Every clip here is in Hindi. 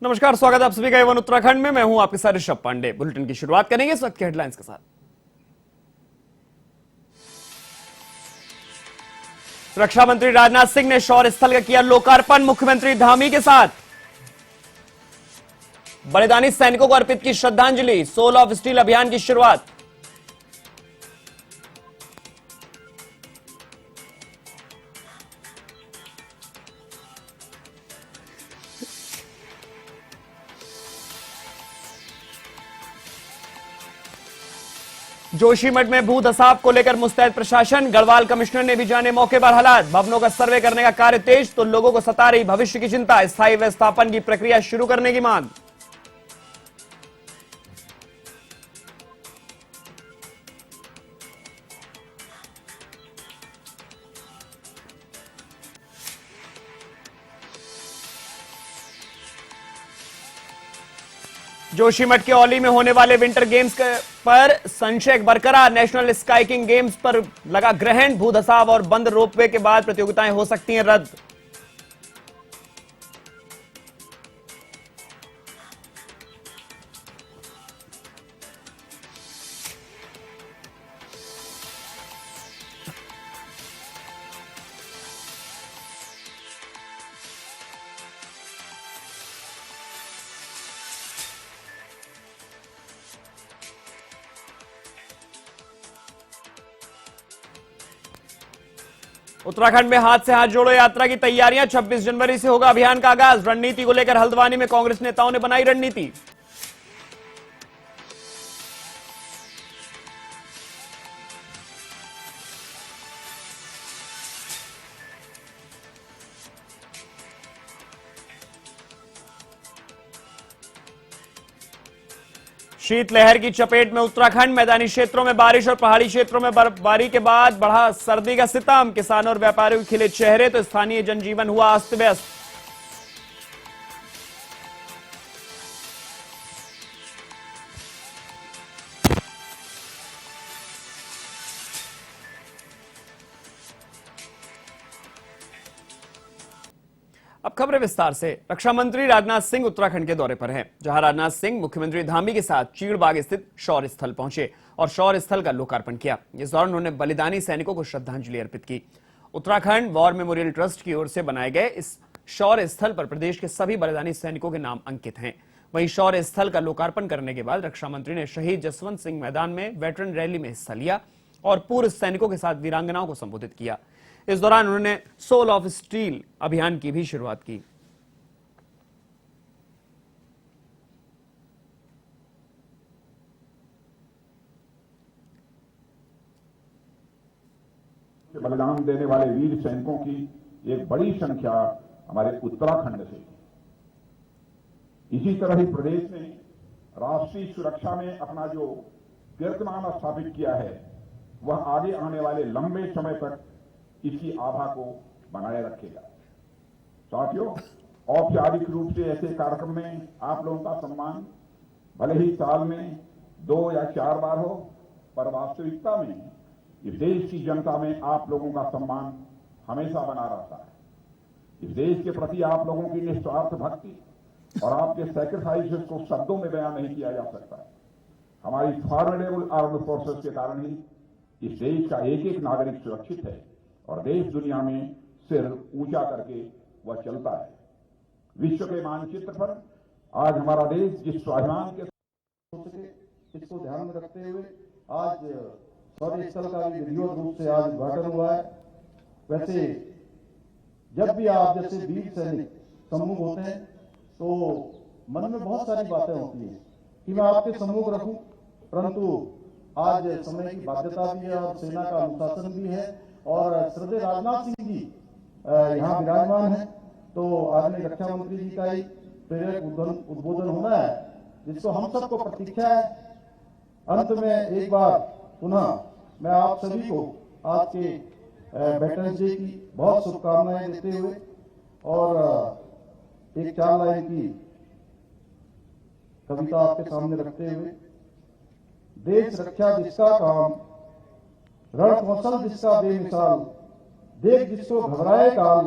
नमस्कार, स्वागत है आप सभी का एवन उत्तराखंड में। मैं हूं आपके साथ ऋषभ पांडे। बुलेटिन की शुरुआत करेंगे इस वक्त के हेडलाइंस के साथ। रक्षा मंत्री राजनाथ सिंह ने शौर्य स्थल का किया लोकार्पण, मुख्यमंत्री धामी के साथ। बलिदानी सैनिकों को अर्पित की श्रद्धांजलि, सोल ऑफ स्टील अभियान की शुरुआत। जोशीमठ में भू धसाव को लेकर मुस्तैद प्रशासन, गढ़वाल कमिश्नर ने भी जाने मौके पर हालात। भवनों का सर्वे करने का कार्य तेज, तो लोगों को सता रही भविष्य की चिंता, स्थायी व्यवस्थापन की प्रक्रिया शुरू करने की मांग। जोशीमठ के औली में होने वाले विंटर गेम्स पर संशय बरकरार, नेशनल स्काइकिंग गेम्स पर लगा ग्रहण, भू धसाव और बंद रोपवे के बाद प्रतियोगिताएं हो सकती हैं रद्द। उत्तराखंड में हाथ से हाथ जोड़ो यात्रा की तैयारियां, 26 जनवरी से होगा अभियान का आगाज। रणनीति को लेकर हल्द्वानी में कांग्रेस नेताओं ने बनाई रणनीति। शीतलहर की चपेट में उत्तराखंड, मैदानी क्षेत्रों में बारिश और पहाड़ी क्षेत्रों में बर्फबारी के बाद बढ़ा सर्दी का सितम। किसानों और व्यापारियों के खिले चेहरे, तो स्थानीय जनजीवन हुआ अस्त व्यस्त। अब खबरें विस्तार से। रक्षा मंत्री राजनाथ सिंह उत्तराखंड के दौरे पर हैं, जहां राजनाथ सिंह मुख्यमंत्री धामी के साथ चीड़बाग स्थित शौर्य स्थल पहुंचे और शौर्य स्थल का लोकार्पण किया। इस दौरान उन्होंने बलिदानी सैनिकों को श्रद्धांजलि अर्पित की। उत्तराखंड वॉर मेमोरियल ट्रस्ट की ओर से बनाए गए इस शौर्य स्थल पर प्रदेश के सभी बलिदानी सैनिकों के नाम अंकित हैं। वहीं शौर्य स्थल का लोकार्पण करने के बाद रक्षा मंत्री ने शहीद जसवंत सिंह मैदान में वेटरन रैली में हिस्सा लिया और पूर्व सैनिकों के साथ वीरांगनाओं को संबोधित किया। इस दौरान उन्होंने सोल ऑफ स्टील अभियान की भी शुरुआत की। बलिदान देने वाले वीर सैनिकों की एक बड़ी संख्या हमारे उत्तराखंड से। इसी तरह ही प्रदेश ने राष्ट्रीय सुरक्षा में अपना जो कीर्तिमान स्थापित किया है, वह आगे आने वाले लंबे समय तक इसकी आभा को बनाए रखेगा। साथियों, औपचारिक रूप से ऐसे कार्यक्रम में आप लोगों का सम्मान भले ही साल में 2 या 4 बार हो, पर वास्तविकता में इस देश की जनता में आप लोगों का सम्मान हमेशा बना रहता है। इस देश के प्रति आप लोगों की निस्वार्थ भक्ति और आपके सैक्रिफाइसेस को शब्दों में बयान नहीं किया जा सकता। हमारी फॉर्मिडेबल आर्म्ड फोर्सेस के कारण ही इस देश का एक एक नागरिक सुरक्षित है और देश दुनिया में सिर ऊंचा करके वह चलता है। विश्व के मानचित्र पर आज हमारा देश जिस स्वाभिमान के हो सके, इसको ध्यान में रखते हुए आज शौर्य स्थल का भी विधिवत रूप से आज उद्घाटन हुआ है। वैसे जब भी आप जैसे वीर सैनिक सम्मुख होते हैं तो मन में बहुत सारी बातें होती हैं कि मैं आपके सम्मुख रखूं, परंतु आज समय की बाध्यता भी है और सेना का अनुशासन भी है और श्रद्धेय राजनाथ सिंह जी यहाँ विराजमान है, तो आदरणीय रक्षा मंत्री जी का ही प्रेरक उद्बोधन होना है, जिसको हम सबको प्रतीक्षा है। अंत में एक बार पुनः मैं आप सभी को आज के वेटरन्स डे की बहुत शुभकामनाएं देते हुए और एक 4 लाइन की कविता आपके सामने रखते हुए, देश रक्षा जिसका काम, रण कौशल जिसका बेमिसाल, देख जिसको घबराए काल,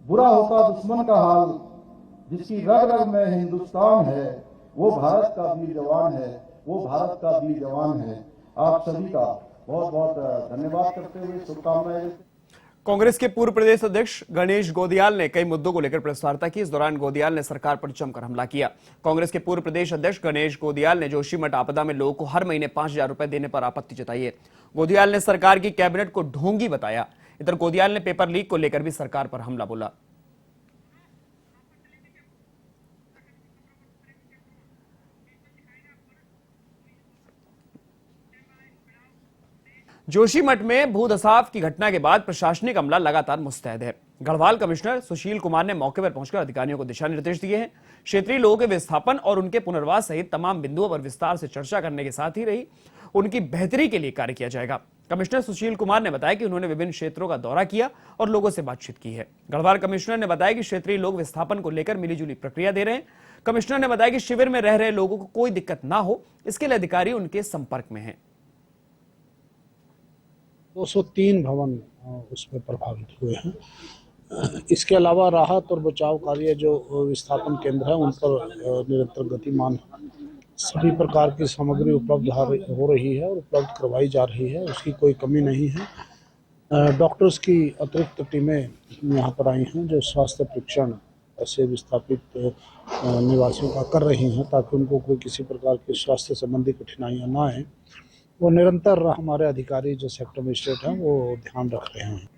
बुरा होता दुश्मन का हाल, जिसकी रग रग में हिंदुस्तान है, वो भारत का वीर जवान है, वो भारत का वीर जवान है। आप सभी का बहुत बहुत धन्यवाद करते हुए शुभकामनाएं देते। कांग्रेस के पूर्व प्रदेश अध्यक्ष गणेश गोदियाल ने कई मुद्दों को लेकर प्रेस वार्ता की। इस दौरान गोदियाल ने सरकार पर जमकर हमला किया। कांग्रेस के पूर्व प्रदेश अध्यक्ष गणेश गोदियाल ने जोशीमठ आपदा में लोगों को हर महीने 5,000 रुपए देने पर आपत्ति जताई है। गोदियाल ने सरकार की कैबिनेट को ढोंगी बताया। इधर गोदियाल ने पेपर लीक को लेकर भी सरकार पर हमला बोला। जोशीमठ में भूधसाव की घटना के बाद प्रशासनिक अमला लगातार मुस्तैद है। गढ़वाल कमिश्नर सुशील कुमार ने मौके पर पहुंचकर अधिकारियों को दिशा निर्देश दिए हैं। क्षेत्रीय लोगों के विस्थापन और उनके पुनर्वास सहित तमाम बिंदुओं पर विस्तार से चर्चा करने के साथ ही रही उनकी बेहतरी के लिए कार्य किया जाएगा। कमिश्नर सुशील कुमार ने बताया कि उन्होंने विभिन्न क्षेत्रों का दौरा किया और लोगों से बातचीत की है। गढ़वाल कमिश्नर ने बताया कि क्षेत्रीय लोग विस्थापन को लेकर मिलीजुली प्रक्रिया दे रहे हैं। कमिश्नर ने बताया कि शिविर में रह रहे लोगों को कोई दिक्कत ना हो, इसके लिए अधिकारी उनके संपर्क में हैं। 203 भवन उसमें प्रभावित हुए हैं। इसके अलावा राहत और बचाव कार्य जो विस्थापन केंद्र है उन पर निरंतर गतिमान सभी प्रकार की सामग्री उपलब्ध हो रही है और उपलब्ध करवाई जा रही है, उसकी कोई कमी नहीं है। डॉक्टर्स की अतिरिक्त टीमें यहाँ पर आई हैं जो स्वास्थ्य परीक्षण ऐसे विस्थापित निवासियों का कर रही हैं ताकि उनको कोई किसी प्रकार की स्वास्थ्य संबंधी कठिनाइयाँ ना आए। वो निरंतर हमारे अधिकारी जो सेक्टर मजिस्ट्रेट हैं वो ध्यान रख रहे हैं।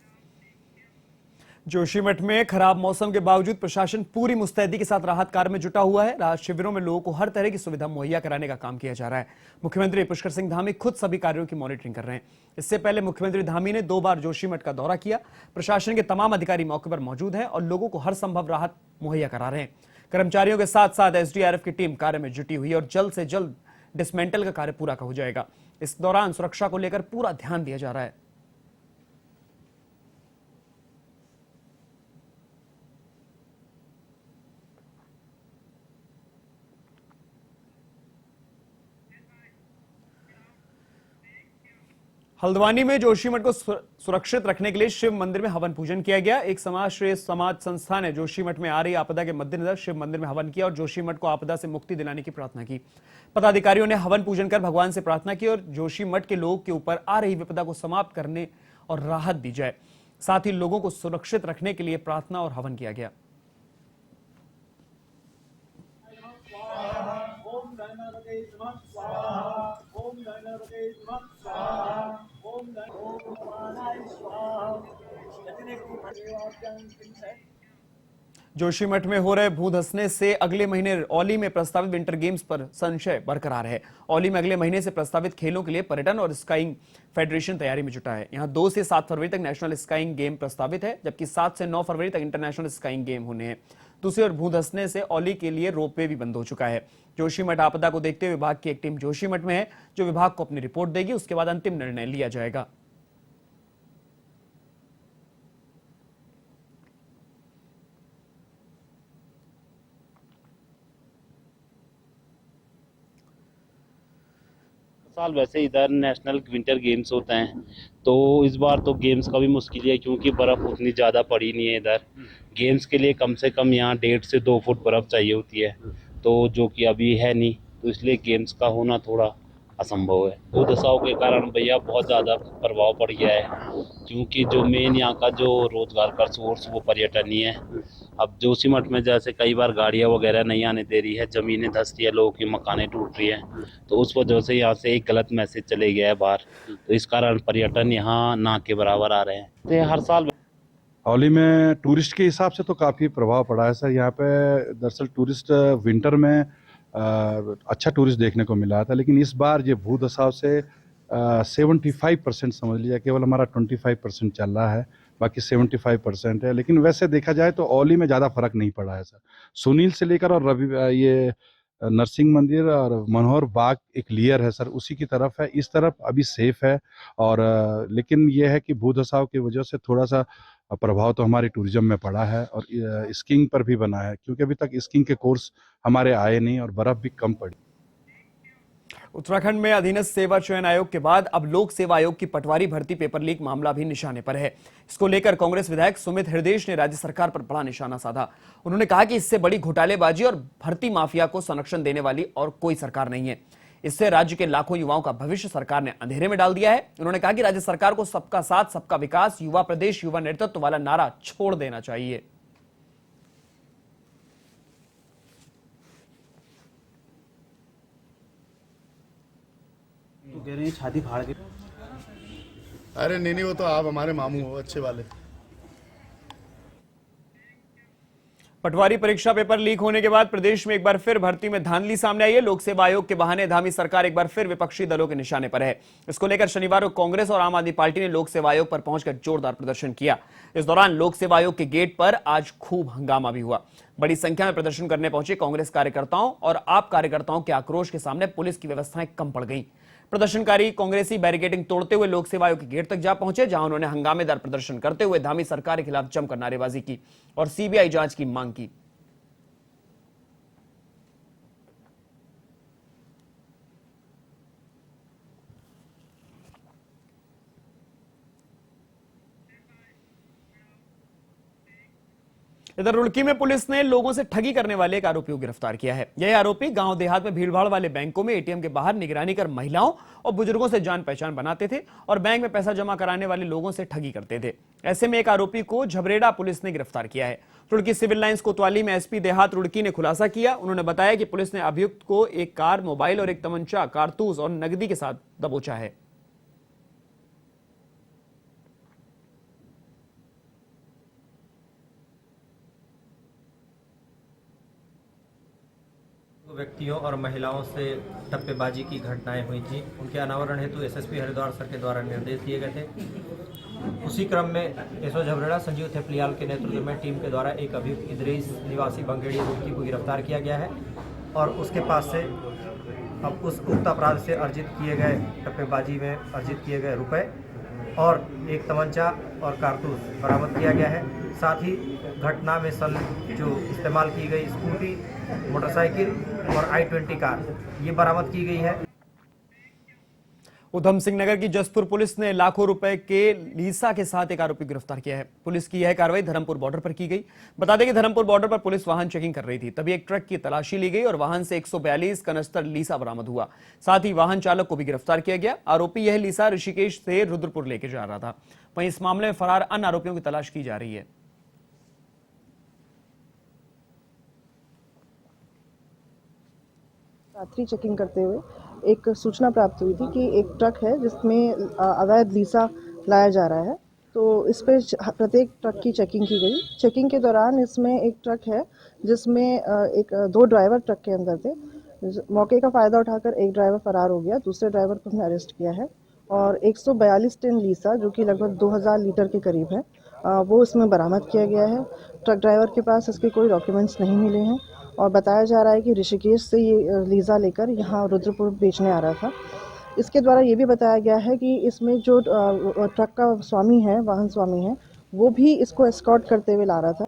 जोशीमठ में खराब मौसम के बावजूद प्रशासन पूरी मुस्तैदी के साथ राहत कार्य में जुटा हुआ है। राहत शिविरों में लोगों को हर तरह की सुविधा मुहैया कराने का काम किया जा रहा है। मुख्यमंत्री पुष्कर सिंह धामी खुद सभी कार्यों की मॉनिटरिंग कर रहे हैं। इससे पहले मुख्यमंत्री धामी ने 2 बार जोशीमठ का दौरा किया। प्रशासन के तमाम अधिकारी मौके पर मौजूद हैं और लोगों को हर संभव राहत मुहैया करा रहे हैं। कर्मचारियों के साथ साथ एसडीआरएफ की टीम कार्य में जुटी हुई और जल्द से जल्द डिसमेंटल का कार्य पूरा हो जाएगा। इस दौरान सुरक्षा को लेकर पूरा ध्यान दिया जा रहा है। हल्द्वानी में जोशीमठ को सुरक्षित रखने के लिए शिव मंदिर में हवन पूजन किया गया। एक समाज श्रेष्ठ समाज संस्था ने जोशीमठ में आ रही आपदा के मद्देनजर शिव मंदिर में हवन किया और जोशीमठ को आपदा से मुक्ति दिलाने की प्रार्थना की। पदाधिकारियों ने हवन पूजन कर भगवान से प्रार्थना की और जोशीमठ के लोगों के ऊपर आ रही विपदा को समाप्त करने और राहत दी जाए। साथ ही लोगों को सुरक्षित रखने के लिए प्रार्थना और हवन किया गया। जोशीमठ में हो रहे भू धंसने से अगले महीने औली में प्रस्तावित विंटर गेम्स पर संशय बरकरार है। औली में अगले महीने से प्रस्तावित खेलों के लिए पर्यटन और स्काइंग फेडरेशन तैयारी में जुटा है। यहां 2 से 7 फरवरी तक नेशनल स्काइंग गेम प्रस्तावित है, जबकि 7 से 9 फरवरी तक इंटरनेशनल स्काइंग गेम होने हैं। दूसरी ओर भू धंसने से औली के लिए रोपवे भी बंद हो चुका है। जोशीमठ आपदा को देखते हुए विभाग की एक टीम जोशीमठ में है, जो विभाग को अपनी रिपोर्ट देगी। उसके बाद अंतिम निर्णय लिया जाएगा। साल वैसे इधर नेशनल विंटर गेम्स होते हैं, तो इस बार तो गेम्स का भी मुश्किल है क्योंकि बर्फ़ उतनी ज़्यादा पड़ी नहीं है। इधर गेम्स के लिए कम से कम यहाँ 1.5 से 2 फुट बर्फ़ चाहिए होती है, तो जो कि अभी है नहीं, तो इसलिए गेम्स का होना थोड़ा असंभव है। भूदशाओं के कारण भैया बहुत ज़्यादा प्रभाव पड़ गया है क्योंकि जो मेन यहाँ का जो रोजगार का सोर्स वो पर्यटन ही है। अब जोशीमठ में जैसे कई बार गाड़ियाँ वगैरह नहीं आने दे रही है, ज़मीनें धंस रही है, लोगों की मकानें टूट रही है, तो उस वजह से यहाँ से एक गलत मैसेज चले गया है बाहर, तो इस कारण पर्यटन यहाँ ना के बराबर आ रहे हैं। तो हर साल औली में टूरिस्ट के हिसाब से तो काफ़ी प्रभाव पड़ा है सर। यहाँ पे दरअसल टूरिस्ट विंटर में अच्छा टूरिस्ट देखने को मिला था, लेकिन इस बार ये भू धसाव से 75% समझ लीजिए, केवल हमारा 25% चल रहा है, बाकी 75% है। लेकिन वैसे देखा जाए तो औली में ज़्यादा फर्क नहीं पड़ा है सर। सुनील से लेकर और रवि ये नरसिंह मंदिर और मनोहर बाग एक क्लियर है सर, उसी की तरफ है। इस तरफ अभी सेफ है, और लेकिन ये है कि भू धसाव की वजह से थोड़ा सा प्रभाव तो हमारी टूरिज्म में पड़ा है और स्कीइंग पर भी बना है, क्योंकि अभी तक स्कीइंग के कोर्स हमारे आए नहीं और बर्फ़ भी कम पड़ी। उत्तराखंड में अधीनस्थ सेवा चयन आयोग के बाद अब लोक सेवा आयोग की पटवारी भर्ती पेपर लीक मामला भी निशाने पर है। इसको लेकर कांग्रेस विधायक सुमित हृदयेश ने राज्य सरकार पर बड़ा निशाना साधा। उन्होंने कहा कि इससे बड़ी घोटालेबाजी और भर्ती माफिया को संरक्षण देने वाली और कोई सरकार नहीं है। इससे राज्य के लाखों युवाओं का भविष्य सरकार ने अंधेरे में डाल दिया है। उन्होंने कहा कि राज्य सरकार को सबका साथ सबका विकास, युवा प्रदेश, युवा नेतृत्व वाला नारा छोड़ देना चाहिए। तो कह रहे हैं छाती फाड़ के। अरे नहीं, वो तो आप हमारे मामू हो अच्छे वाले। पटवारी परीक्षा पेपर लीक होने के बाद प्रदेश में एक बार फिर भर्ती में धांधली सामने आई है। लोक सेवा आयोग के बहाने धामी सरकार एक बार फिर विपक्षी दलों के निशाने पर है। इसको लेकर शनिवार को कांग्रेस और आम आदमी पार्टी ने लोक सेवा आयोग पर पहुंचकर जोरदार प्रदर्शन किया। इस दौरान लोक सेवा आयोग के गेट पर आज खूब हंगामा भी हुआ। बड़ी संख्या में प्रदर्शन करने पहुंचे कांग्रेस कार्यकर्ताओं और आप कार्यकर्ताओं के आक्रोश के सामने पुलिस की व्यवस्थाएं कम पड़ गई। प्रदर्शनकारी कांग्रेसी बैरिकेडिंग तोड़ते हुए लोक सेवा आयोग के गेट तक जा पहुंचे, जहां उन्होंने हंगामेदार प्रदर्शन करते हुए धामी सरकार के खिलाफ जमकर नारेबाजी की और सीबीआई जांच की मांग की। इधर रुड़की में पुलिस ने लोगों से ठगी करने वाले एक आरोपी को गिरफ्तार किया है। यह आरोपी गांव देहात में भीड़भाड़ वाले बैंकों में एटीएम के बाहर निगरानी कर महिलाओं और बुजुर्गों से जान पहचान बनाते थे और बैंक में पैसा जमा कराने वाले लोगों से ठगी करते थे। ऐसे में एक आरोपी को झबरेड़ा पुलिस ने गिरफ्तार किया है। रुड़की सिविल लाइंस कोतवाली में एसपी देहात रुड़की ने खुलासा किया। उन्होंने बताया कि पुलिस ने अभियुक्त को एक कार, मोबाइल और एक तमंचा, कारतूस और नकदी के साथ दबोचा है। व्यक्तियों और महिलाओं से टप्पेबाजी की घटनाएं हुई थी, उनके अनावरण हेतु एसएसपी हरिद्वार सर के द्वारा निर्देश दिए गए थे। उसी क्रम में एसओ झबरेड़ा संजीव थेपलियाल के नेतृत्व में टीम के द्वारा एक अभियुक्त इदरीस निवासी बंगेड़ी रुड़की को गिरफ्तार किया गया है और उसके पास से अब उस उक्त अपराध से अर्जित किए गए टप्पेबाजी में अर्जित किए गए रुपए और एक तमंचा और कारतूस बरामद किया गया है। साथ ही घटना में जो इस्तेमाल की गई स्कूटी, मोटरसाइकिल और i20 कार ये बरामद की गई है। उधम सिंह नगर की जसपुर पुलिस ने लाखों रुपए के लीसा के साथ एक आरोपी गिरफ्तार किया है। पुलिस की यह कार्रवाई धर्मपुर बॉर्डर पर की गई। बता दें कि धर्मपुर बॉर्डर पर पुलिस वाहन चेकिंग कर रही थी, तभी एक ट्रक की तलाशी ली गई और वाहन से 142 कनस्तर लीसा बरामद हुआ। साथ ही वाहन चालक को भी गिरफ्तार किया गया। आरोपी यह लीसा ऋषिकेश से रुद्रपुर लेकर जा रहा था। वहीं इस मामले में फरार अन्य आरोपियों की तलाश की जा रही है। रात्रि चेकिंग करते हुए एक सूचना प्राप्त हुई थी कि एक ट्रक है जिसमें अवैध लीसा लाया जा रहा है। तो इस पे प्रत्येक ट्रक की चेकिंग की गई। चेकिंग के दौरान इसमें एक ट्रक है जिसमें दो ड्राइवर ट्रक के अंदर थे। मौके का फ़ायदा उठाकर एक ड्राइवर फरार हो गया, दूसरे ड्राइवर को हमने अरेस्ट किया है और 142 टन लीसा जो कि लगभग 2000 लीटर के करीब है वो इसमें बरामद किया गया है। ट्रक ड्राइवर के पास इसके कोई डॉक्यूमेंट्स नहीं मिले हैं और बताया जा रहा है कि ऋषिकेश से ये लीजा लेकर यहाँ रुद्रपुर बेचने आ रहा था। इसके द्वारा ये भी बताया गया है कि इसमें जो ट्रक का स्वामी है, वाहन स्वामी है, वो भी इसको एस्कॉर्ट करते हुए ला रहा था।